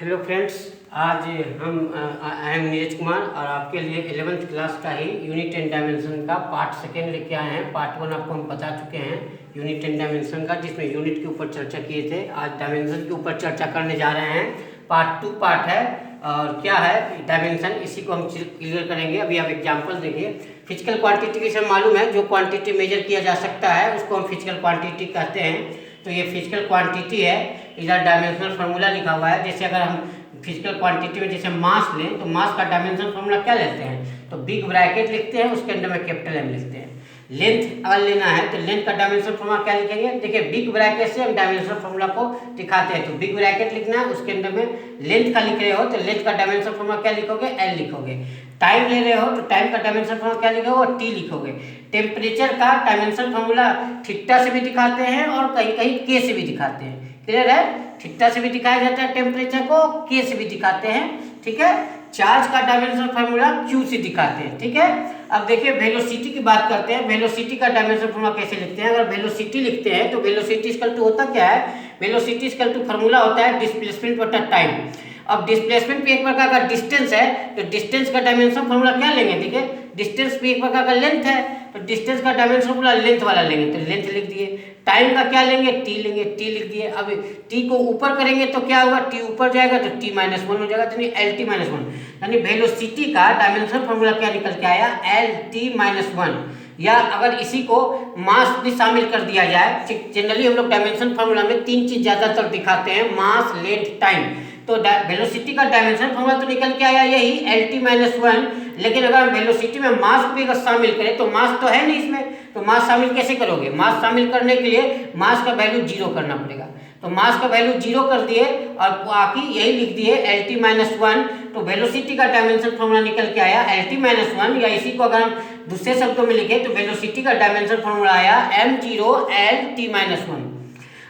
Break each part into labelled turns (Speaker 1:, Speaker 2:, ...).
Speaker 1: Hello friends, आज हम I am Neeraj Kumar और आपके लिए 11th क्लास का ही यूनिट एंड डायमेंशन का पार्ट सेकेंड लेके आए हैं। पार्ट वन आपको हम बता चुके हैं यूनिट एंड डायमेंशन का, जिसमें यूनिट के ऊपर चर्चा किए थे। आज डायमेंशन के ऊपर चर्चा करने जा रहे हैं। पार्ट टू पार्ट है और क्या है डायमेंशन, इसी को हम क्लियर करेंगे। अभी आप एग्जाम्पल देखिए। फिजिकल क्वांटिटी के सब मालूम है, जो क्वांटिटी मेजर किया जा सकता है उसको हम फिजिकल क्वांटिटी कहते हैं। तो ये फिजिकल क्वांटिटी है, इधर डायमेंशनल फार्मूला लिखा हुआ है। जैसे अगर हम फिजिकल क्वांटिटी में जैसे मास लें तो मास का डायमेंशन फार्मूला क्या लेते हैं, तो बिग ब्रैकेट लिखते हैं, उसके अंदर में कैपिटल एम लिखते हैं। लेंथ अगर लेना है तो लेंथ का डायमेंशन फार्मूला क्या लिखेंगे, देखिए बिग ब्रैकेट से हम डायमेंशन फार्मूला को दिखाते हैं। तो बिग ब्रैकेट लिखना है, उसके अंदर में लेंथ का लिख रहे हो तो लेंथ का डायमेंशन फार्मूला क्या लिखोगे, एल लिखोगे। टाइम ले रहे हो तो टाइम का डायमेंशन फार्मूला क्या लिखोगे, टी लिखोगे। टेम्परेचर का डायमेंशन फार्मूला थीटा से भी दिखाते हैं और कहीं कहीं के से भी दिखाते हैं। क्लियर है, थीटा से भी दिखाया जाता है टेम्परेचर को, के से भी दिखाते हैं। ठीक है, चार्ज का डायमेंशन फार्मूला क्यू से दिखाते हैं। ठीक है, अब देखिए वेलोसिटी की बात करते हैं। वेलोसिटी का डायमेंशन फार्मूला कैसे लिखते हैं, अगर वेलोसिटी लिखते हैं तो वेलोसिटी इक्वल टू होता क्या है, वेलोसिटी इक्वल टू फार्मूला होता है डिस्प्लेसमेंट बटा टाइम। अब डिस्प्लेसमेंट भी एक प्रकार का डिस्टेंस है, तो डिस्टेंस का डायमेंशन फार्मूला क्या लेंगे, देखिए डिस्टेंस भी एक प्रकार का लेंथ है, तो डिस्टेंस का डायमेंशन फार्मूला लेंथ वाला लेंगे, तो लेंथ लिख दिए। टाइम का क्या लेंगे, टी लेंगे, टी लिख दिए। अब टी को ऊपर करेंगे तो क्या होगा, टी ऊपर जाएगा तो टी माइनस वन हो जाएगा, तो एल टी माइनस वन। यानी वेलोसिटी का डायमेंशन फार्मूला क्या निकल के आया, एल टी माइनस वन। या अगर इसी को मास भी शामिल कर दिया जाए, जनरली हम लोग डायमेंशन फार्मूला में तीन चीज ज्यादातर दिखाते हैं, मास, लेंथ, टाइम। तो वेलोसिटी का डायमेंशन फार्मूला तो निकल के आया यही एल टी माइनस वन। लेकिन अगर हम वेलोसिटी में मास भी अगर शामिल करें तो मास तो है नहीं इसमें, तो मास शामिल कैसे करोगे, मास शामिल करने के लिए मास का वैल्यू जीरो करना पड़ेगा। तो मास का वैल्यू जीरो कर दिए और बाकी यही लिख दिए एल टी माइनस वन। तो वेलोसिटी का डायमेंशन फार्मूला निकल के आया एल टी माइनस वन, या इसी को अगर हम दूसरे शब्दों में लिखे तो वेलोसिटी का डायमेंशन फार्मूला आया M zero L T minus one.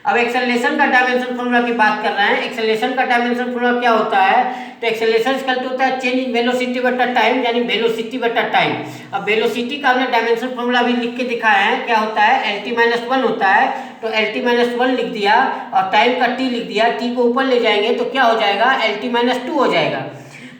Speaker 1: अब एक्सेलरेशन का डायमेंशन फार्मूला की बात कर रहे हैं। एक्सेलरेशन का डायमेंशन फार्मूला क्या होता है, तो एक्सेलरेशन इक्वल टू होता है चेंज इन वेलोसिटी बटा टाइम, यानी वेलोसिटी बटा टाइम। अब वेलोसिटी का हमने डायमेंशन फार्मूला भी लिख के दिखाया है, क्या होता है, एल टी माइनस वन होता है। तो एल टी माइनस वन लिख दिया और टाइम का टी लिख दिया, टी को ऊपर ले जाएंगे तो क्या हो जाएगा, एल टी माइनस टू हो जाएगा।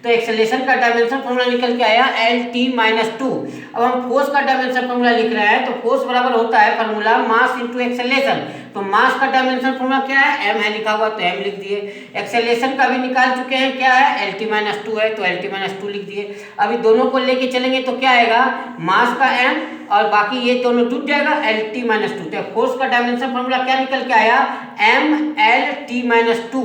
Speaker 1: तो एक्सेलरेशन का डायमेंशन फार्मूला निकल के आया एल टी माइनस टू। अब हम फोर्स का डायमेंशन फार्मूला लिख रहे हैं, तो फोर्स बराबर होता है फार्मूला मास इंटू एक्सेलरेशन। तो मास का डायमेंशन फार्मूला क्या है, एम है लिखा हुआ, तो एम लिख दिए। एक्सेलरेशन का भी निकाल चुके हैं, क्या है, एल टी माइनस टू है, तो एल टी माइनस टू लिख दिए। अभी दोनों को लेके चलेंगे तो क्या आएगा, मास का एम और बाकी ये दोनों जुट जाएगा एल टी माइनस टू। तो फोर्स का डायमेंशन फार्मूला क्या निकल के आया, M L T minus two.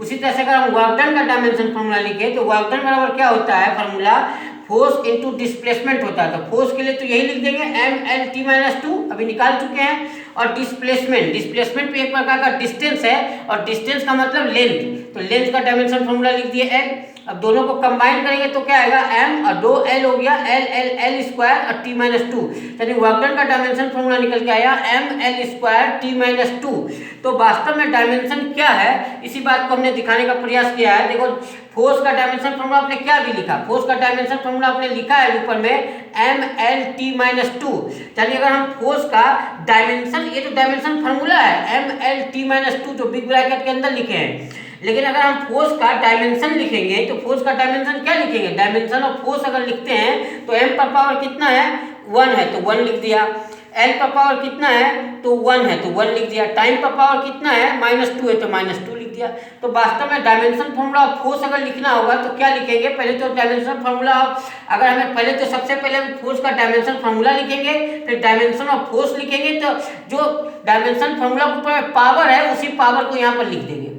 Speaker 1: उसी तरह से अगर हम वर्क डन का डायमेंशन फार्मूला लिखे तो वर्क डन बराबर क्या होता है, फार्मूला फोर्स इनटू डिस्प्लेसमेंट होता है। तो फोर्स के लिए तो यही लिख देंगे M L T minus two, अभी निकाल चुके हैं। और डिस्प्लेसमेंट, डिस्प्लेसमेंट भी एक प्रकार का डिस्टेंस है और डिस्टेंस का मतलब लेंथ, तो लेंथ का डायमेंशन फार्मूला लिख दिए एल। अब दोनों को कंबाइन करेंगे तो क्या आएगा, एम और दो एल हो गया, एल एल एल स्क्वायर और टी माइनस टू। यानी वर्क डन का डायमेंशन फार्मूला निकल के आया M L square T minus two. तो वास्तव में डायमेंशन क्या है, इसी बात को हमने दिखाने का प्रयास किया है। देखो फोर्स का डायमेंशन फार्मूला आपने क्या भी लिखा, फोर्स का डायमेंशन फार्मूला आपने लिखा है ऊपर में M L T minus two. यानी अगर हम फोर्स का डायमेंशन, ये तो डायमेंशन फार्मूला है M L T minus two जो बिग ब्रैकेट के अंदर लिखे हैं। लेकिन अगर हम फोर्स का डायमेंशन लिखेंगे तो फोर्स का डायमेंशन क्या लिखेंगे, डायमेंशन ऑफ फोर्स अगर लिखते हैं तो एम पर पावर कितना है, वन है, तो वन लिख दिया। एल का पावर कितना है, तो वन है, तो वन लिख दिया। टाइम का पावर कितना है, माइनस टू है, तो माइनस टू लिख दिया। तो वास्तव में डायमेंशन फार्मूला ऑफ फोर्स अगर लिखना होगा तो क्या लिखेंगे, पहले तो डायमेंशन फार्मूला अगर हमें पहले तो सबसे पहले हम फोर्स का डायमेंशन फार्मूला लिखेंगे, फिर डायमेंशन ऑफ फोर्स लिखेंगे। तो जो डायमेंशन फार्मूला के ऊपर पावर है उसी पावर को यहाँ पर लिख देंगे।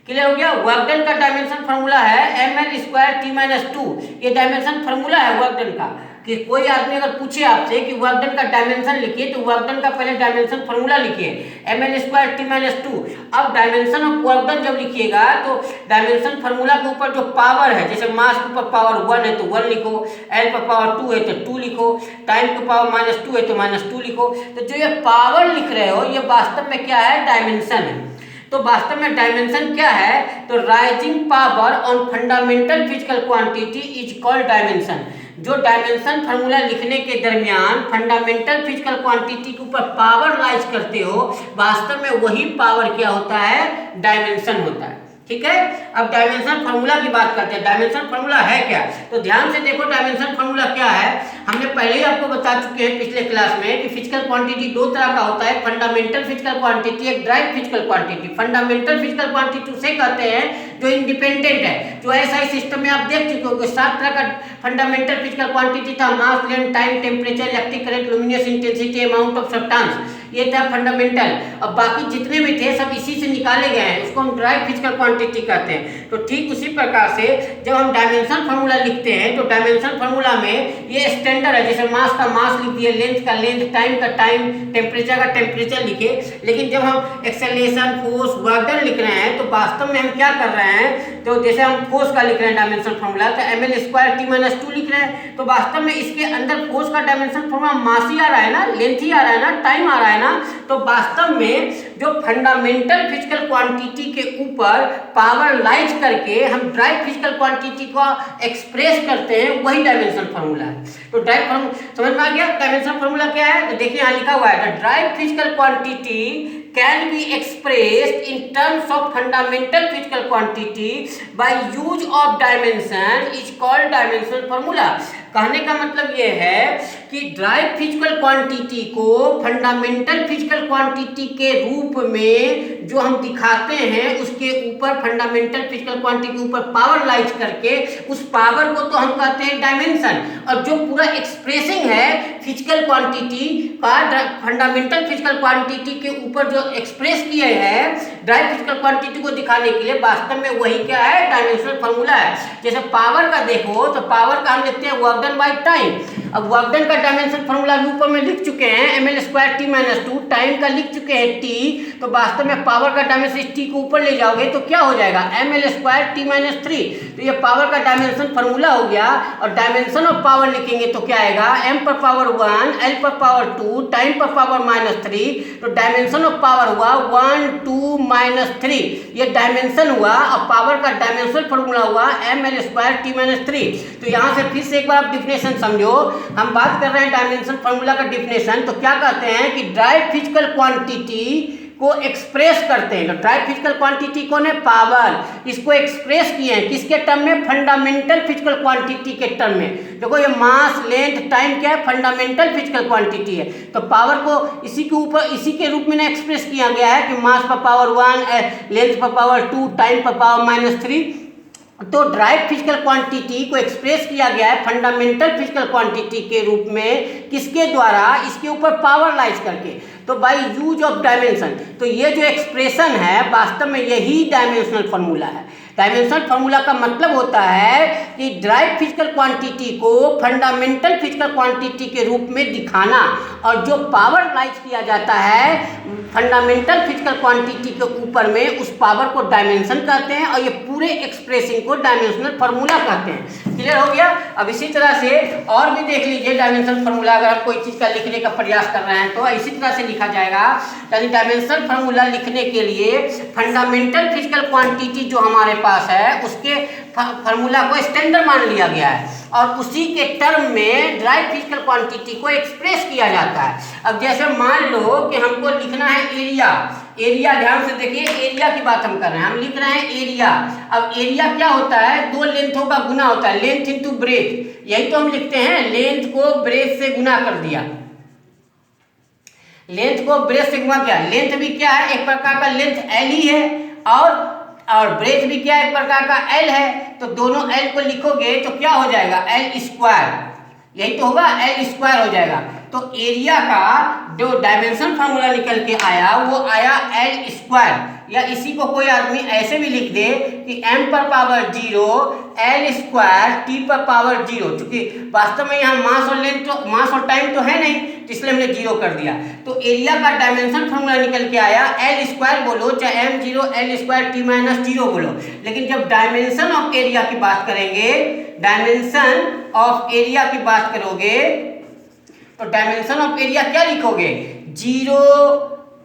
Speaker 1: क्लियर हो गया। वर्क डन का डायमेंशन फार्मूला है M L square T minus two, ये डायमेंशन फार्मूला है वर्क डन का। कि कोई आदमी अगर पूछे आपसे कि वर्क डन का डायमेंशन लिखिए तो वर्क डन का पहले डायमेंशन फार्मूला लिखिए M L square T minus two. अब डायमेंशन ऑफ वर्क डन जब लिखिएगा तो डायमेंशन फार्मूला के ऊपर जो पावर है, जैसे मास के ऊपर पावर वन है तो वन लिखो, एल पर पावर टू है तो टू लिखो, टाइम के पावर माइनस टू है तो माइनस टू लिखो। तो जो ये पावर लिख रहे हो ये वास्तव में क्या है, डायमेंशन है। तो वास्तव में डायमेंशन क्या है, तो rising power on fundamental physical quantity is called dimension. जो डायमेंशन फार्मूला लिखने के दरमियान फंडामेंटल फिजिकल क्वांटिटी के ऊपर पावर राइज करते हो, वास्तव में वही पावर क्या होता है, डायमेंशन होता है। ठीक है। अब डायमेंशन फार्मूला की बात करते हैं। डायमेंशन फार्मूला है क्या, तो ध्यान से देखो डायमेंशन फार्मूला क्या है। हमने पहले ही आपको बता चुके हैं पिछले क्लास में कि फिजिकल क्वांटिटी दो तरह का होता है, फंडामेंटल फिजिकल क्वांटिटी, एक drive physical quantity. Fundamental physical quantity उसे कहते हैं जो इंडिपेंडेंट है, जो ऐसा सिस्टम में आप देख चुके हो कि 7 तरह का फंडामेंटल फिजिकल क्वांटिटी था, mass, length, time, temperature, electric current, luminous intensity, amount of substance, ये था फंडामेंटल। अब बाकी जितने भी थे सब इसी से निकाले गए हैं, उसको हम ड्राइव फिजिकल क्वांटिटी कहते हैं। तो ठीक उसी प्रकार से जब हम डायमेंशन फार्मूला लिखते हैं तो डायमेंशन फार्मूला में ये स्टैंडर्ड है, जैसे मास का मास लिख दिए, लेंथ का लेंथ, टाइम का टाइम, टेम्परेचर का टेम्परेचर लिखे। लेकिन जब हम एक्सेलरेशन, फोर्स, वर्क डन लिख रहे हैं तो वास्तव में हम क्या कर रहे हैं, तो जैसे हम फोर्स का लिख रहे हैं डायमेंशन फार्मूला, तो ml² t-2 लिख रहे हैं, तो वास्तव में इसके अंदर फोर्स का डायमेंशन फार्मूला मास ही आ रहा है ना, लेंथ ही आ रहा है ना, टाइम आ रहा है ना। तो वास्तव में जो फंडामेंटल फिजिकल क्वांटिटी के ऊपर पावर लाइज करके हम ड्राइव फिजिकल क्वांटिटी को एक्सप्रेस करते हैं, वही डायमेंशन फार्मूला है। तो ड्राइव फार्मूला समझ में आ गया। डायमेंशन फार्मूला क्या है, तो देखिए यहाँ लिखा हुआ है, the drive physical quantity can be expressed in terms of fundamental physical quantity by use of dimension is called dimension formula। कहने का मतलब ये है कि ड्राइव फिजिकल क्वांटिटी को फंडामेंटल फिजिकल क्वांटिटी के रूप में जो हम दिखाते हैं, उसके ऊपर फंडामेंटल फिजिकल क्वांटिटी के ऊपर पावर लाइज करके उस पावर को तो हम कहते हैं डायमेंशन। और जो पूरा एक्सप्रेसिंग है फिजिकल क्वांटिटी का फंडामेंटल फिजिकल क्वांटिटी के ऊपर जो एक्सप्रेस किए हैं ड्राइव फिजिकल क्वांटिटी को दिखाने के लिए, वास्तव में वही क्या है, डायमेंशनल फार्मूला है। जैसे पावर का देखो तो पावर का हम लिखते हैं वर्क डन बाय टाइम। अब वर्क डन का डायमेंशन फार्मूला भी ऊपर में लिख चुके हैं, ml² t-2, टाइम का लिख चुके हैं t, तो वास्तव में पावर का डायमेंशन t को ऊपर ले जाओगे तो क्या हो जाएगा, ml² t-3। तो ये पावर का डायमेंशन फार्मूला हो गया। और डायमेंशन ऑफ पावर लिखेंगे तो क्या आएगा, m पर पावर 1, l पर पावर 2, टाइम पर पावर -3। तो डायमेंशन ऑफ पावर हुआ 1, 2, -3, ये डायमेंशन हुआ। और पावर का डायमेंशन फार्मूला हुआ ml² t-3। तो यहाँ से फिर से एक बार आप डिफिनेशन समझो, हम बात कर रहे हैं डायमेंशन फार्मूला का डिफिनेशन। तो क्या कहते हैं कि ड्राइव फिजिकल क्वांटिटी को एक्सप्रेस करते हैं। तो ड्राइव फिजिकल क्वांटिटी कौन है, पावर, इसको एक्सप्रेस किए हैं किसके टर्म में, फंडामेंटल फिजिकल क्वांटिटी के टर्म में। देखो ये मास, लेंथ, टाइम क्या है, फंडामेंटल फिजिकल क्वांटिटी है। तो पावर को इसी के ऊपर इसी के रूप में एक्सप्रेस किया गया है कि मास पर पावर 1, लेंथ पर पावर 2, टाइम पर पावर -3। तो ड्राइव फिजिकल क्वांटिटी को एक्सप्रेस किया गया है फंडामेंटल फिजिकल क्वांटिटी के रूप में, किसके द्वारा, इसके ऊपर पावर लाइज करके, तो बाय यूज ऑफ डायमेंशन। तो ये जो एक्सप्रेशन है वास्तव में यही डायमेंशनल फार्मूला है। डायमेंशनल फार्मूला का मतलब होता है कि ड्राइव फिजिकल क्वांटिटी को फंडामेंटल फिजिकल क्वांटिटी के रूप में दिखाना, और जो पावर लाइज किया जाता है फंडामेंटल फिजिकल क्वांटिटी के ऊपर में, उस पावर को डायमेंशन कहते हैं। और ये पूरे एक्सप्रेसिंग को डायमेंशनल फार्मूला कहते हैं। क्लियर हो गया। अब इसी तरह से और भी देख लीजिए डायमेंशनल फार्मूला, अगर आप कोई चीज़ का लिखने का प्रयास कर रहे हैं तो इसी तरह से लिखा जाएगा। यानी डायमेंशनल फार्मूला लिखने के लिए फंडामेंटल फिजिकल क्वांटिटी जो हमारे पास है उसके फार्मूला को स्टैंडर्ड मान लिया गया है, और उसी के टर्म में ड्राइव फिजिकल क्वांटिटी को एक्सप्रेस किया जाता है। अब जैसे मान लो कि हमको लिखना है एरिया, एरिया ध्यान से देखिए, एरिया की बात हम कर रहे हैं, हम लिख रहे हैं एरिया। अब एरिया क्या होता है, दो लेंथों का गुना होता है, लेंथ इंटू ब्रेथ, यही तो हम लिखते हैं। लेंथ को ब्रेथ से गुना कर दिया, लेंथ को ब्रेथ से गुना किया। लेंथ भी क्या है, एक प्रकार का लेंथ एल ही है, और ब्रेथ भी क्या एक प्रकार का एल है। तो दोनों एल को लिखोगे तो क्या हो जाएगा, एल², यही तो होगा, एल² हो जाएगा। तो एरिया का जो डायमेंशन फार्मूला निकल के आया वो आया एल², या इसी को कोई आदमी ऐसे भी लिख दे कि m पर पावर 0, l² t पर पावर 0। चूंकि वास्तव में यहाँ मास और लेंथ तो, मास और टाइम तो है नहीं, तो इसलिए हमने 0 कर दिया। तो एरिया का डायमेंशन फार्मूला निकल के आया l² बोलो, चाहे m0 l² t-0 बोलो। लेकिन जब डायमेंशन ऑफ एरिया की बात करेंगे, डायमेंशन ऑफ एरिया की बात करोगे तो डायमेंशन ऑफ एरिया क्या लिखोगे, 0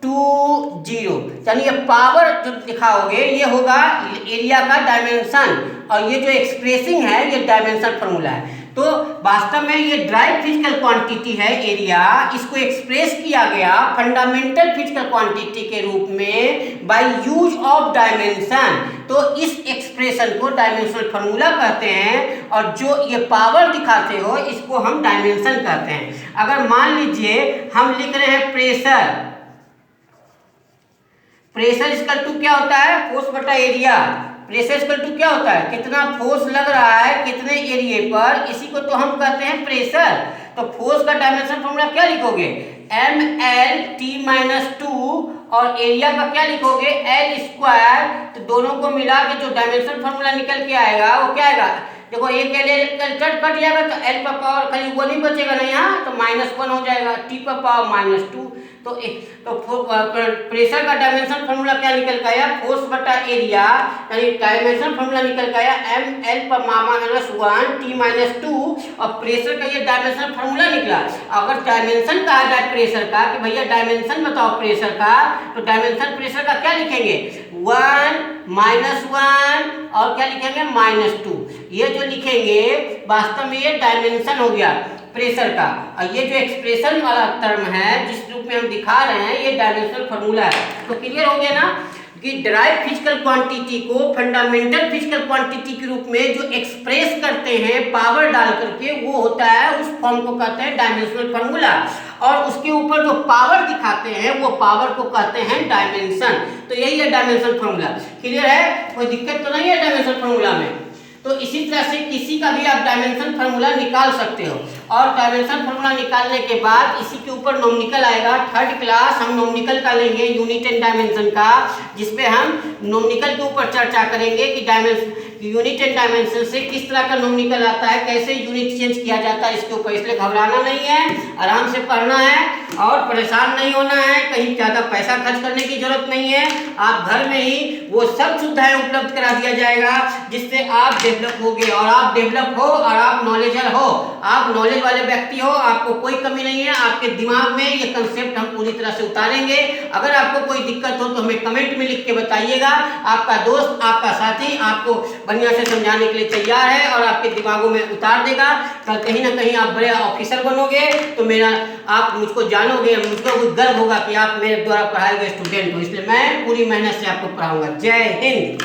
Speaker 1: 2 0, यानी ये पावर जो दिखाओगे ये होगा एरिया का डायमेंशन, और ये जो एक्सप्रेसिंग है ये डायमेंशन फार्मूला है। तो वास्तव में ये ड्राइव फिजिकल क्वांटिटी है एरिया, इसको एक्सप्रेस किया गया फंडामेंटल फिजिकल क्वांटिटी के रूप में बाय यूज ऑफ डायमेंशन। तो इस एक्सप्रेशन को डायमेंशनल फॉर्मूला कहते हैं, और जो ये पावर दिखाते हो इसको हम डायमेंशन कहते हैं। अगर मान लीजिए हम लिख रहे हैं प्रेशर, प्रेशर इक्वल टू क्या होता है, फोर्स बटा एरिया। प्रेशर इक्वल टू क्या होता है, कितना फोर्स लग रहा है कितने एरिया पर, इसी को तो हम कहते हैं प्रेशर। तो फोर्स का डायमेंशन फॉर्मूला क्या लिखोगे, mL(T-2) और एरिया का क्या लिखोगे, L²। तो दोनों को मिला के जो डायमेंशन फॉर्मूला निकल के आएगा वो क्या आएगा, देखो एक L कट जाएगा तो L पर पावर खाली वो नहीं बचेगा ना यहाँ, तो -1 हो जाएगा, T पर पावर -2। तो प्रेशर का डायमेंशन फॉर्मूला क्या निकल के आया, फोर्स बटा एरिया, यानी डायमेंशन फॉर्मूला निकल के आया mL पर -1 T-2, और प्रेशर का ये डायमेंशन फॉर्मूला निकला। अगर डायमेंशन कहा जाए प्रेशर का कि भैया डायमेंशन बताओ प्रेशर का, तो डायमेंशन प्रेशर का क्या लिखेंगे, 1 -1 और क्या लिखेंगे -2। ये जो लिखेंगे वास्तव में ये डायमेंशन हो गया प्रेशर का, और ये जो एक्सप्रेशन वाला टर्म है जिस रूप में हम दिखा रहे हैं ये डायमेंशनल फॉर्मूला है। तो क्लियर हो गया ना कि ड्राइव फिजिकल क्वांटिटी को फंडामेंटल फिजिकल क्वांटिटी के रूप में जो एक्सप्रेस करते हैं पावर डाल करके, वो होता है, उस फॉर्म को कहते हैं डायमेंशनल फॉर्मूला, और उसके ऊपर जो पावर दिखाते हैं वो पावर को कहते हैं डायमेंशन। तो यही है डायमेंशन फॉर्मूला। क्लियर है, कोई दिक्कत तो नहीं है डायमेंशन फॉर्मूला में। तो इसी तरह से किसी का भी आप डायमेंशन फार्मूला निकाल सकते हो, और डायमेंशन फार्मूला निकालने के बाद इसी के ऊपर नोमिनिकल आएगा। थर्ड क्लास हम नोमिनिकल का लेंगे यूनिट एंड डायमेंशन का, जिसपे हम नोमिनिकल के ऊपर चर्चा करेंगे कि यूनिट एंड डायमेंशन से किस तरह का नोमिनिकल आता है, कैसे यूनिट चेंज किया जाता है इसके ऊपर। इसलिए घबराना नहीं है, आराम से पढ़ना है और परेशान नहीं होना है, कहीं ज़्यादा पैसा खर्च करने की जरूरत नहीं है। आप घर में ही वो सब सुविधाएं उपलब्ध करा दिया जाएगा जिससे आप डेवलप होगे, और आप डेवलप हो और आप नॉलेजर हो, आप नॉलेज वाले व्यक्ति हो, आपको कोई कमी नहीं है। आपके दिमाग में ये कंसेप्ट हम पूरी तरह से उतारेंगे। अगर आपको कोई दिक्कत हो तो हमें कमेंट में लिख के बताइएगा। आपका दोस्त, आपका साथी आपको बढ़िया से समझाने के लिए तैयार है और आपके दिमागों में उतार देगा। कल कहीं ना कहीं आप बड़े ऑफिसर बनोगे तो आप मुझको जानोगे, मुझको गर्व होगा कि आप मेरे द्वारा पढ़ाए गए स्टूडेंट हो। इसलिए मैं पूरी मेहनत से आपको पढ़ाऊंगा। जय हिंद।